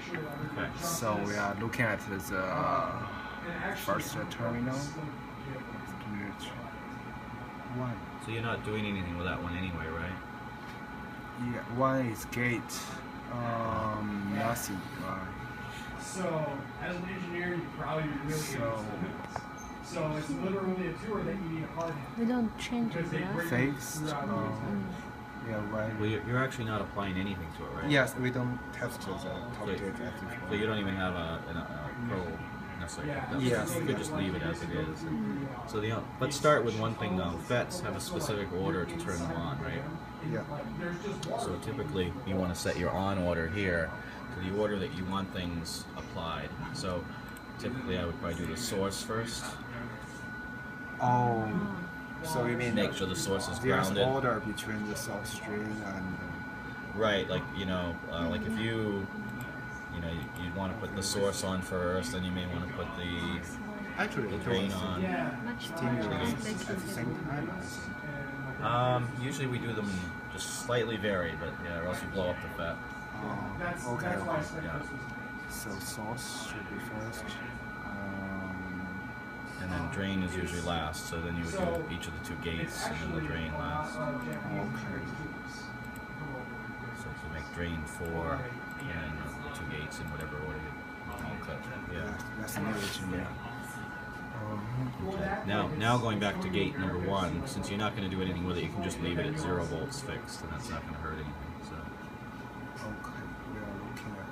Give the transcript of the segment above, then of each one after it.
Okay. So we are looking at the first terminal. One. So you're not doing anything with that one anyway, right? Yeah, one is gate. Nothing. So, as an engineer, you probably really so it's literally a tour that you need a hard hat. We don't change it, right? Fixed. Yeah, right. Well, you're actually not applying anything to it, right? Yes, we don't test the top gate at this point. So you don't even have a probe necessarily. Yes. You could just leave it as it is. So let's start with one thing though. FETs have a specific order to turn them on, right? Yeah. So typically you want to set your on order here to the order that you want things applied. So typically I would probably do the source first. Oh, so you mean make sure the source is there's grounded. order between the source string and right, like like if you want to put the source on first, then you may want to put the drain on. Stimulus at the same time. Usually we do them just slightly varied, but yeah, or else you blow up the FET. Okay. Yeah. So source should be first. And then drain is usually last, so then you would do each of the two gates and then the drain last. Okay. So if you make drain 4 and then the two gates in whatever order you cut. Yeah. That's amazing. Yeah. Okay. Now going back to gate number 1, since you're not going to do anything with it, you can just leave it at 0 volts fixed, and that's not going to hurt anything. So. Okay. We are looking at.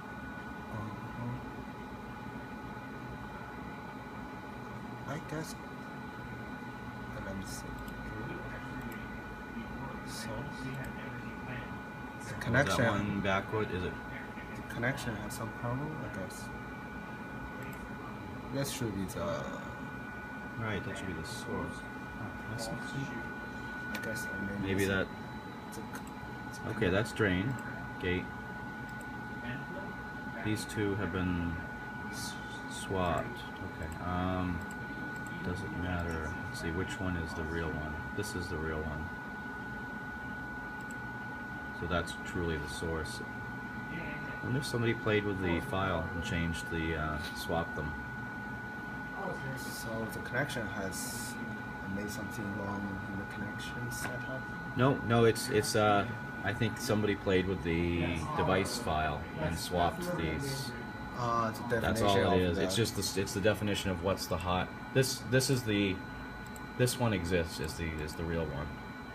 I guess. Let me see. So the connection. Is that one backward? Is it? The connection has some problem, I guess. That should be the. Right, that should be the source. That's I guess maybe that. Okay, that's drain, gate. These two have been swapped. Okay. Doesn't matter. Let's see, which one is the real one? This is the real one. So that's truly the source. I wonder if somebody played with the file and changed the, swapped them. So the connection has made something wrong in the connection setup? No, it's I think somebody played with the device file and swapped these. The That's all it is. It's just it's the definition of what's the hot. This one exists is the real one.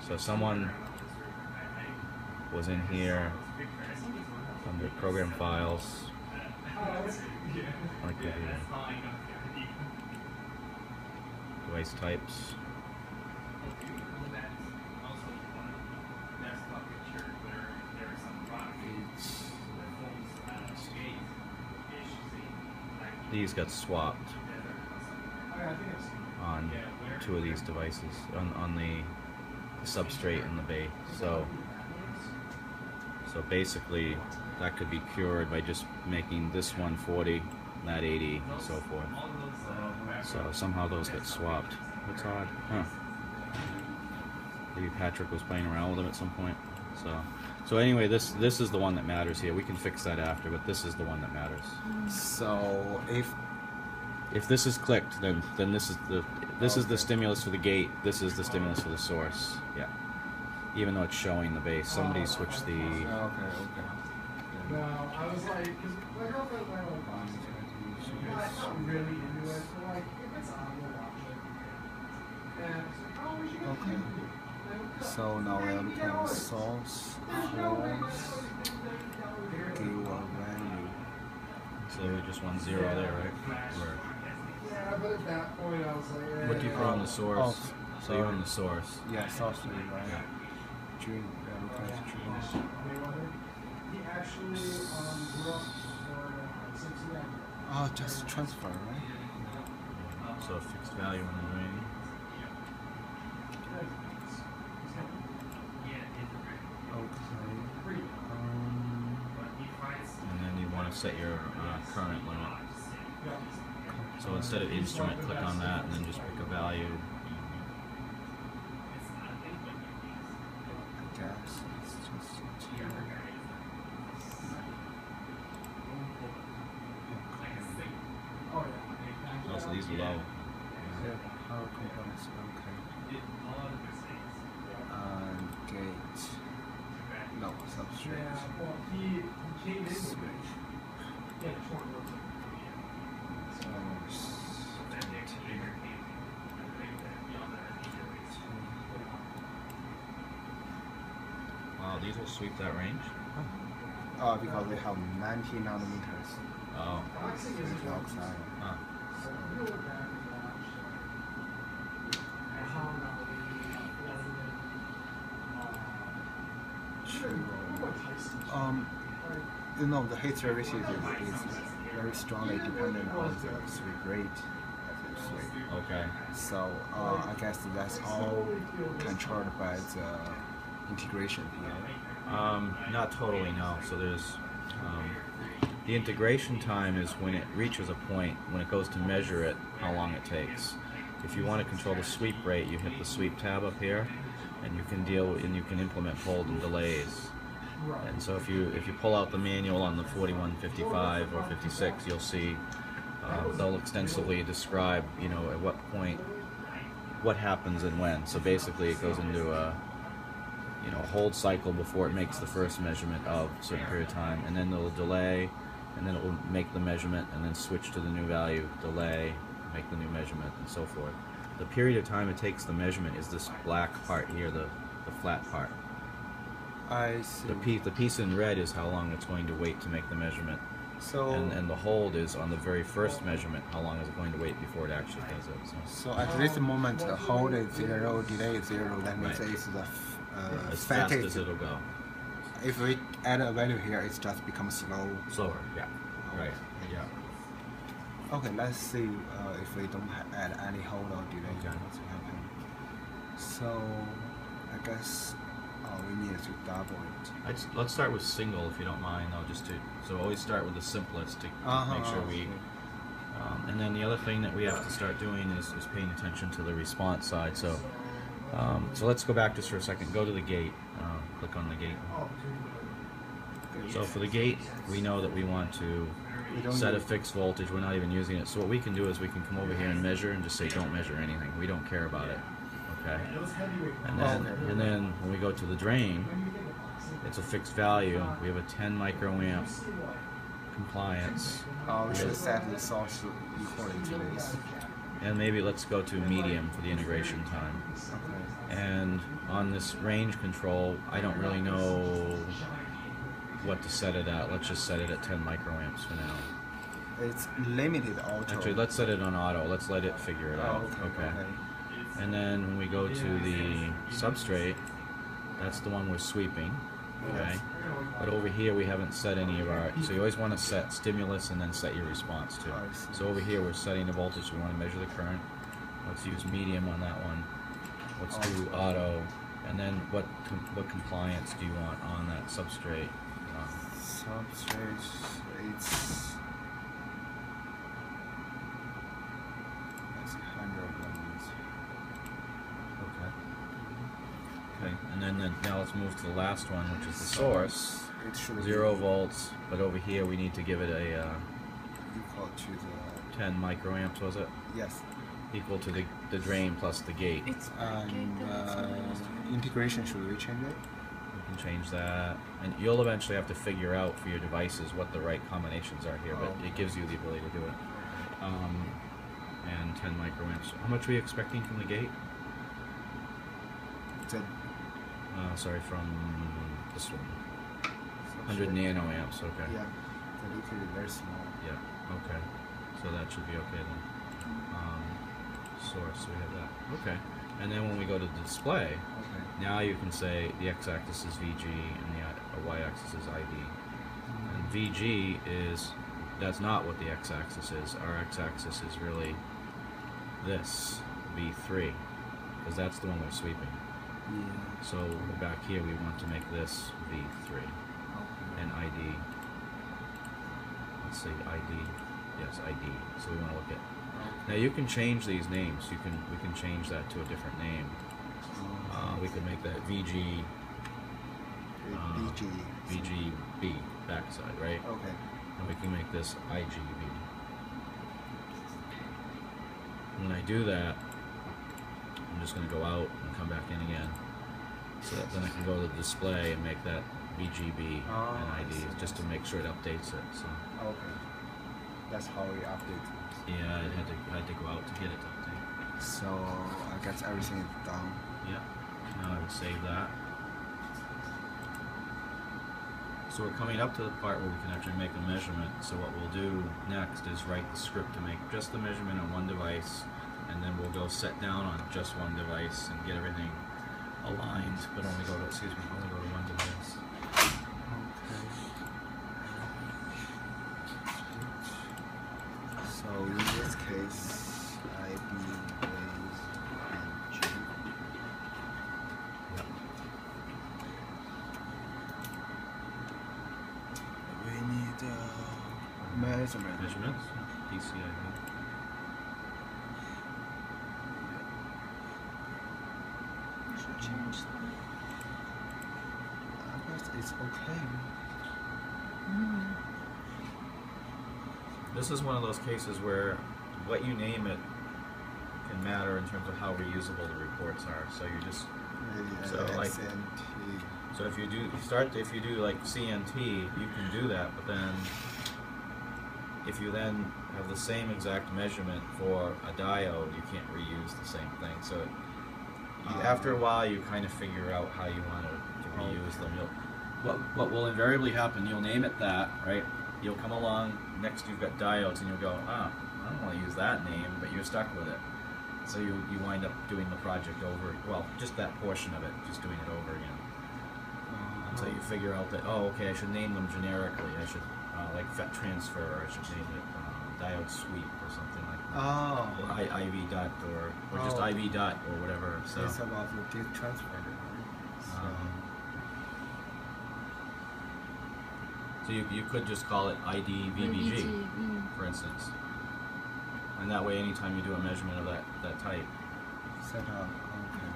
So someone was in here under program files. Like device types. These got swapped on 2 of these devices on the substrate and the base. So basically that could be cured by just making this one 40, that 80, and so forth. So somehow those get swapped. That's odd, huh? Maybe Patrick was playing around with them at some point. So anyway, this is the one that matters here. We can fix that after, but this is the one that matters. So if this is clicked, then this is the stimulus for the gate. This is the stimulus for the source. Yeah. Even though it's showing the base, somebody switched the. Okay. No, I was like, because my girlfriend and I were watching it. She's not really into it. So like, if it's on, we'll watch it. And it's like, oh, we should go. Okay. So now we are looking at the source, give a value. So we just want 0 there, right? Yeah, but at that point I was like, What do you put on the source? So you're on the source. Yeah, source, right? Yeah. Dream. Yeah, looking at dream. He actually grew up for Cincinnati. Just transfer, right? So a fixed value on the ring. Okay. And then you want to set your current limit. So instead of instrument, click on that and then just pick a value. I guess it's just these are low. Yeah, power components, okay. And gate. No, substrate. Yeah, well, he came in. Switch. Yeah, short work. Wow, these will sweep that range? Because we have 90 nanometers Oh. with oxide. Huh. So if you look back and watch how now You know, the heat services is very strongly dependent on the sweep rate of the sweep. Okay. So I guess that's all controlled by the integration here. Not totally, no. So there's the integration time is when it reaches a point, when it goes to measure it, how long it takes. If you want to control the sweep rate, you hit the sweep tab up here, and you can you can implement hold and delays. And so if you pull out the manual on the 4155 or 56, you'll see they'll extensively describe, you know, at what point, what happens and when. So basically, it goes into a hold cycle before it makes the first measurement of a certain period of time, and then it'll delay, and then it will make the measurement, and then switch to the new value, delay, make the new measurement, and so forth. The period of time it takes the measurement is this black part here, the flat part. I see. The piece in red is how long it's going to wait to make the measurement. So And the hold is on the very first measurement, how long is it going to wait before it actually does it. So at this moment, the hold is 0, delay is 0. That means Right. it's the As fast fastest. as it'll go. If we add a value here, it just becomes slow. Slower, yeah. Right, yeah. Okay, let's see if we don't add any hold or delay, Okay. what's happen. So I guess we need to double it. Let's start with single, if you don't mind, though, so always start with the simplest to make sure we. And then the other thing that we have to start doing is paying attention to the response side. So let's go back just for a second. Go to the gate. Click on the gate. So for the gate, we know that we want to set a fixed voltage. We're not even using it. So what we can do is we can come over here and measure and just say don't measure anything. We don't care about it. Okay. And then when we go to the drain, it's a fixed value. We have a 10 microamp compliance. We should set the source according to this. And maybe let's go to medium for the integration time. Okay. And on this range control, I don't really know what to set it at. Let's just set it at 10 microamps for now. It's limited auto. Actually, let's set it on auto. Let's let it figure it out. Okay. And then when we go to the substrate, that's the one we're sweeping. Okay. But over here we haven't set any of our. So you always want to set stimulus and then set your response too. So over here we're setting the voltage. We want to measure the current. Let's use medium on that one. Let's do auto. And then what compliance do you want on that substrate? Substrate, it's 100 lumens. Okay, and then now let's move to the last one, which is the source. It should 0 volts, but over here we need to give it a equal to the 10 microamps, was it? yes. Equal to the drain plus the gate. And integration, should we change it? You can change that, and you'll eventually have to figure out for your devices what the right combinations are here, but it gives you the ability to do it. And 10 microamps. How much were you expecting from the gate? Sorry, from this one. 100 nanoamps, okay. Yeah, the liquid is very small. Yeah, okay. So that should be okay then. Source, we have that. Okay. And then when we go to the display, now you can say the x-axis is VG and the y-axis is ID. And VG that's not what the x-axis is. Our x-axis is really this, V3, because that's the one we're sweeping. Yeah. So back here we want to make this V3 and ID. Let's say ID. Yes, ID. So we want to look at. Now you can change these names. We can change that to a different name. We could make that VG. VGB backside, right? Okay. And we can make this IGB. when I do that, I'm just going to go out and come back in again. So that then I can go to the display and make that VGB and ID just to make sure it updates it. So Okay. That's how we update it. yeah, I had to go out to get it to update. So I guess everything is done. Yeah. Now I would save that. So we're coming up to the part where we can actually make a measurement. So what we'll do next is write the script to make just the measurement on one device, and then we'll go set down on just one device and get everything aligned, but only go to one device. Okay. So in this case, IB is and G. Yep. We need measurement. Measurements, DCIV. I should change that. I guess it's okay. This is one of those cases where what you name it can matter in terms of how reusable the reports are. So you just So, like- SNT. so if you do like CNT, you can do that, but then if you then have the same exact measurement for a diode, you can't reuse the same thing. So after a while, you kind of figure out how you want to reuse them. What will invariably happen, you'll name it that, right? You'll come along, next you've got diodes, and you'll go, I don't want to use that name, but you're stuck with it. So you wind up doing the project over, well, just that portion of it, just doing it over again. Until you figure out that, oh, okay, I should name them generically. I should, like FET transfer, or I should name it diode sweep or something like that. Oh. IV dot or just Oh. IV dot or whatever. So It's about the data transfer. Right? So, so you could just call it ID VBG, for instance. And that way, anytime you do a measurement of that type, set up. Okay.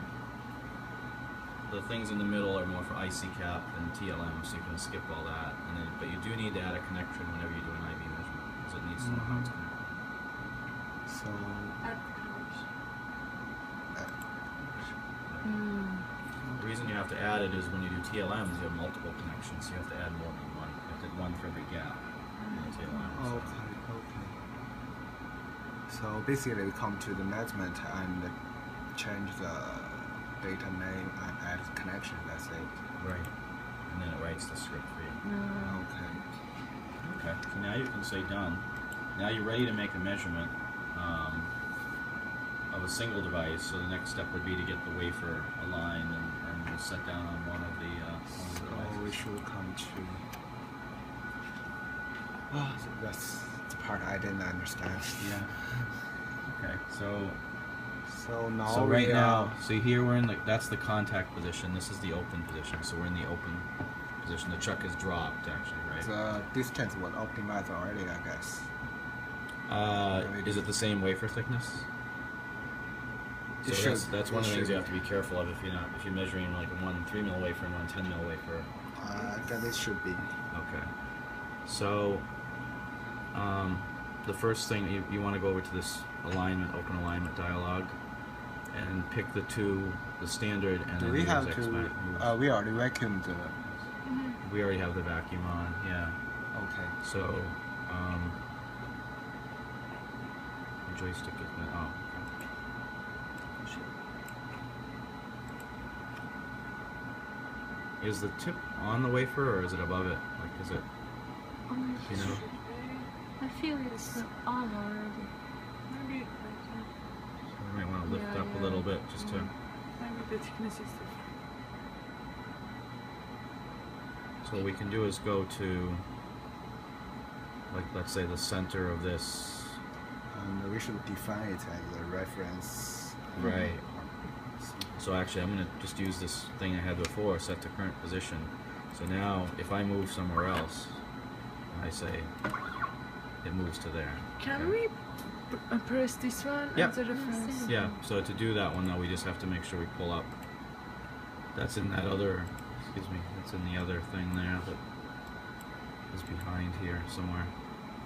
the things in the middle are more for IC cap and TLM, so you can skip all that. And then, but you do need to add a connection whenever you do an IV measurement, because it needs to know how it's connected. So. The reason you have to add it is when you do TLMs, you have multiple connections, so you have to add more than one. You have to add one for every gap in the TLM. So. Okay. So basically, we come to the measurement and change the data name and add connection. That's it. Right. And then it writes the script for you. Okay. Okay. So now you can say done. Now you're ready to make a measurement of a single device. So the next step would be to get the wafer aligned and we'll set down on one of the So we devices. should come to. That's the part I didn't understand. Yeah. Okay. So now So right we now, see here we're in that's the contact position. This is the open position. So we're in the open position. The chuck is dropped actually, right? the distance was optimized already, I guess. Is it the same wafer thickness? It So should- that's one it of the things should you have to be careful of if you're measuring like one 3 mil wafer and one 10 mil wafer. I guess it should be. Okay. So the first thing you want to go over to this alignment, open alignment dialog, and pick the standard, and Do then we use have X to? move. We already vacuumed the. We already have the vacuum on, yeah. Okay. So the joystick is oh. Okay. Is the tip on the wafer or is it above it? Like, is it? You know? I feel it's on already. Maybe it So we might want to lift Yeah, up yeah. a little bit just to. maybe the thickness is different. So what we can do is go to, like, let's say the center of this. And we should define it as a reference. Right. So actually, I'm going to just use this thing I had before, set to current position. So now, if I move somewhere else, I say, it moves to there. Can we press this one Yeah. as a reference? Yeah, so to do that one, though, we just have to make sure we pull up. That's in that other, excuse me, that's in the other thing there that is behind here somewhere.